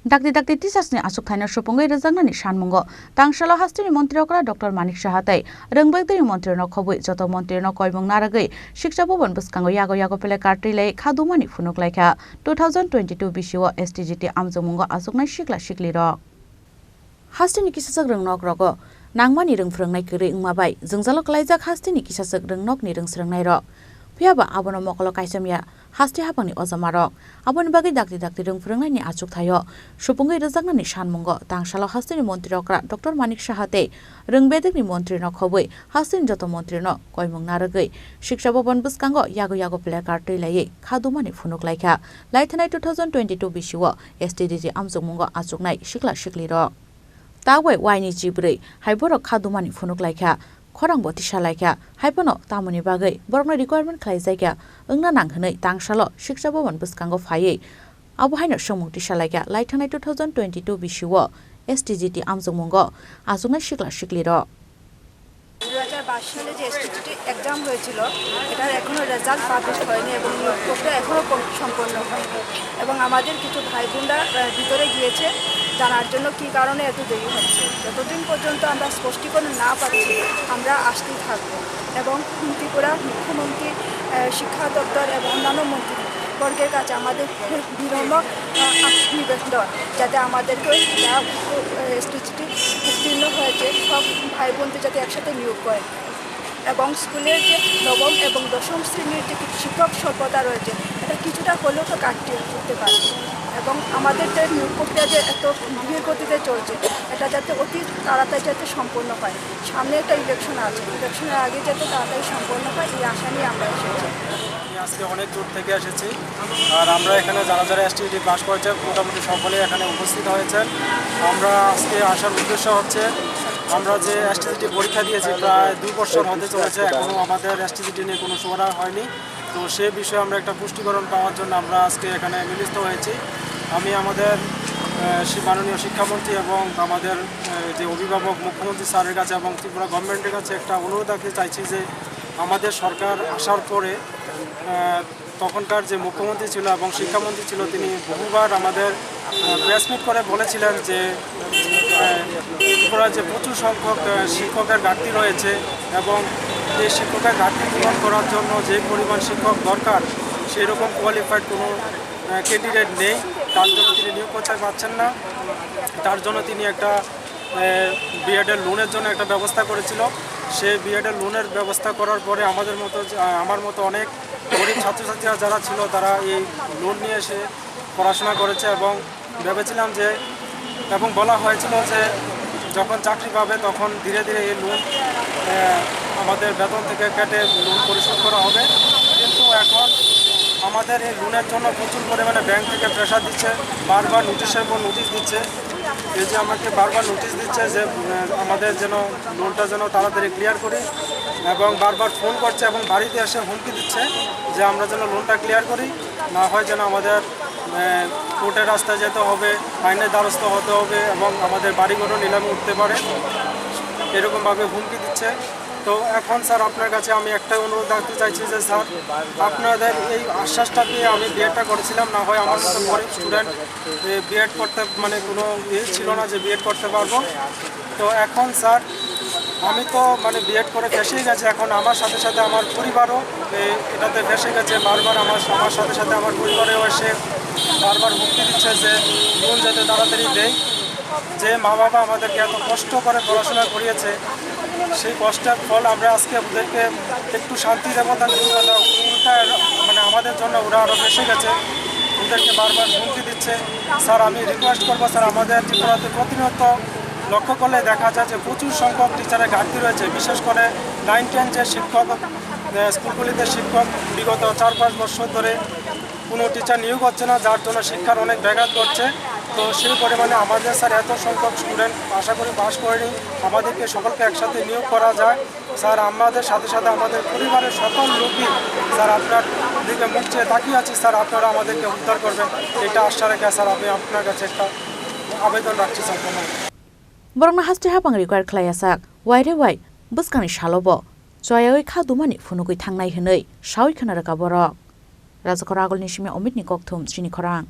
Dakti tisasni asuk thaina supungai rejangnani sanmungo tangsalo hastini mantri okra Dr. Manik Sahatai rengbaikdari mantri no khobui joto mantri no koimung naragai Shiksha Bhavan Bwskango Yago Twilaioi Twilaioi kha Dumani Phunuklaikha 2022 BCO STGT amjomungo asuknai sikla sikliro hastini kisasak rengnok rogo nangmani rengfrungnai kri ngmabai jengzalo klaijak hastini kisasak rengnok ni rengsrangnai ro Piaba abono mokolo kaisamya hasti hapangni ojamarok aboni bagi dakti rengfrungnai ni achuk thayo supungai rejaknani sanmungo tangsalo hastini mantri okra Dr. Manik Sahatai rengbedekni mantri no khobui hastini joto mantri no koimung naragai Shiksha Bhavan Bwskango Yago Twilaioi Twilaioi kha Dumani Phunuklaikha laithanai 2022 BCO STGT amjomungo achuknai sikla sikliro Tawai waini jibrei haiborok kha Dumani Phunuklaikha Khorang Salaikha haipono tamoni bagai borokno requirement khlaijaiga ungna nanghnai tangsalo Shiksha Bhavan Bwskango phaiei abo haino somungti salaikha laithanai 2022 BCO STGT amjomungo ajungai sikla sikliro 2022 সালে যে STGT exam হয়েছিল এটার এখনো result publish হয়নি এবং প্রক্রিয়া এখনো সম্পন্ন হয়নি এবং আমাদের কিছু ভাই বোনরা ভিতরে গিয়েছে জানার জন্য কি কারণে এত দেরি হচ্ছে যতদিন পর্যন্ত আমরা স্পষ্টীকরণ না পাচ্ছি আমরা আসতেই থাকব এবং ত্রিপুরা মুখ্যমন্ত্রী শিক্ষা দপ্তর এবং অন্যান্য মন্ত্রী বর্গের কাছে আমাদের বিনম্র নিবেদন যাতে আমাদেরকে এসটিজিটি উত্তীর্ণ হয়েছে সব ভাই বোনদের যাতে একসাথে নিয়োগ করে এবং স্কুলের যে নবম এবং দশম শ্রেণীর যে শিক্ষক স্বল্পতা রয়েছে এটা কিছুটা হলেও তো কাটিয়ে উঠতে পারে এবং আমাদের যে নিয়োগ প্রক্রিয়া যে এত ধীর গতিতে চলছে এটা যাতে অতি তাড়াতাড়ি যাতে সম্পন্ন হয় সামনে একটা ইলেকশন আছে ইলেকশনের আগে যাতে তাড়াতাড়ি সম্পন্ন হয় এই আশা নিয়ে আমরা এসেছি আজকে অনেক দূর থেকে এসেছি আর আমরা এখানে যারা এসটিজিটি পাস করেছে মোটামুটি সকলে এখানে উপস্থিত হয়েছেন আমরা আজকে আসার উদ্দেশ্য হচ্ছে আমরা যে এসটিজিটি পরীক্ষা দিয়েছি প্রায় 2 বছর হতে চলেছে এখনও আমাদের এসটিজিটি নিয়ে কোনো সুরা হয়নি তো সে বিষয়ে আমরা একটা পুষ্টিকরণ পাওয়ার জন্য আমরা আজকে এখানে মিলিত হয়েছি আমি আমাদের মাননীয় শিক্ষামন্ত্রী এবং আমাদের যে অভিভাবক মুখ্যমন্ত্রী স্যারের কাছে এবং ত্রিপুরা গভর্নমেন্টের কাছে একটা অনুরোধ রাখতে চাইছি যে আমাদের সরকার আসার পরে তখনকার যে মুখ্যমন্ত্রী ছিল এবং শিক্ষামন্ত্রী ছিল তিনি বহুবার আমাদের প্রেস মিট করে বলেছিলেন যে ত্রিপুরায় যে প্রচুর সংখ্যক শিক্ষকের ঘাটতি রয়েছে এবং এই শিক্ষকের ঘাটতি পূরণ করার জন্য যে পরিমাণ শিক্ষক দরকার সেই রকম কোয়ালিফাইড কোনো ক্যান্ডিডেট নেই তার জন্য তিনি নিয়োগ করতে পারছেন না তার জন্য তিনি একটা বিএডের লোনের জন্য একটা ব্যবস্থা করেছিল সেই বিএডের লোনের ব্যবস্থা করার পরে আমার মতো অনেক গরিব ছাত্রছাত্রীরা যারা ছিল তারা এই লোন নিয়ে এসে পড়াশোনা করেছে এবং ভেবেছিলাম যে এবং বলা হয়েছিল যে যখন চাকরি পাবে তখন ধীরে ধীরে এই লোন আমাদের বেতন থেকে কেটে লোন পরিশোধ করা হবে কিন্তু এখন আমাদের এই লোনের জন্য প্রচুর পরিমাণে ব্যাংক থেকে প্রেশার দিচ্ছে বারবার নোটিশের পর নোটিশ দিচ্ছে এই যে আমাকে বারবার নোটিশ দিচ্ছে যে আমাদের যেন লোনটা যেন তাড়াতাড়ি ক্লিয়ার করি এবং বারবার ফোন করছে এবং বাড়িতে এসে হুমকি দিচ্ছে যে আমরা যেন লোনটা ক্লিয়ার করি না হয় যেন আমাদের কোর্টের রাস্তায় যেতে হবে আইনের দ্বারস্থ হতে হবে এবং আমাদের বাড়িঘরও নিলামে উঠতে পারে এরকমভাবে হুমকি দিচ্ছে তো এখন স্যার আপনার কাছে আমি একটাই অনুরোধ রাখতে চাইছি যে স্যার আপনাদের এই আশ্বাসটা পেয়ে আমি বিএডটা করেছিলাম না হয় আমার মতো গরিব স্টুডেন্ট বিএড করতে মানে কোনো ছিল না যে বিএড করতে পারবো তো এখন স্যার আমি তো মানে বিএড করে ফেসেই গেছে এখন আমার সাথে সাথে আমার পরিবারও এটাতে ফেসে গেছে বারবার আমার সাথে সাথে আমার পরিবারেও এসে বারবার মুক্তি দিচ্ছে যে লোন যাতে তাড়াতাড়ি দেয় যে মা বাবা আমাদেরকে এত কষ্ট করে পড়াশোনা করিয়েছে সেই কষ্টের ফল আমরা আজকে ওদেরকে একটু শান্তি দেবো তার উল্টা মানে আমাদের জন্য ওরা আরও বেসে গেছে ওদেরকে বারবার হুমকি দিচ্ছে স্যার আমি রিকোয়েস্ট করবো স্যার আমাদের ত্রিপুরাতে প্রতিনিয়ত লক্ষ্য করলে দেখা যায় যে প্রচুর সংখ্যক টিচারের ঘাটতি রয়েছে বিশেষ করে 9-10 যে শিক্ষক স্কুলগুলিতে শিক্ষক বিগত 4-5 বছর ধরে কোনো টিচার নিয়োগ হচ্ছে না যার জন্য শিক্ষার অনেক ব্যাঘাত ঘটছে তো সেই পরিমাণে আমাদের স্যার এত সংখ্যক স্টুডেন্ট আশা করি পাস করেনি আমাদেরকে সকলকে একসাথে নিয়োগ করা যায় স্যার আমাদের সাথে সাথে আমাদের পরিবারের সকল লোকই স্যার আপনার দিকে মুখ চেয়ে তাকিয়ে আছি স্যার আপনারা আমাদেরকে উদ্ধার করবেন এটা আশা রেখে স্যার আমি আপনার কাছে একটা আবেদন রাখছি sir Borokna haste hapang require khlayasak waire wai Bwskangni salobo Twilaioi kha Dumani Phunukui thangnai hwnei sawi khonara ka borok Rajakor agolni simi Omidni kokthum Chini Khorang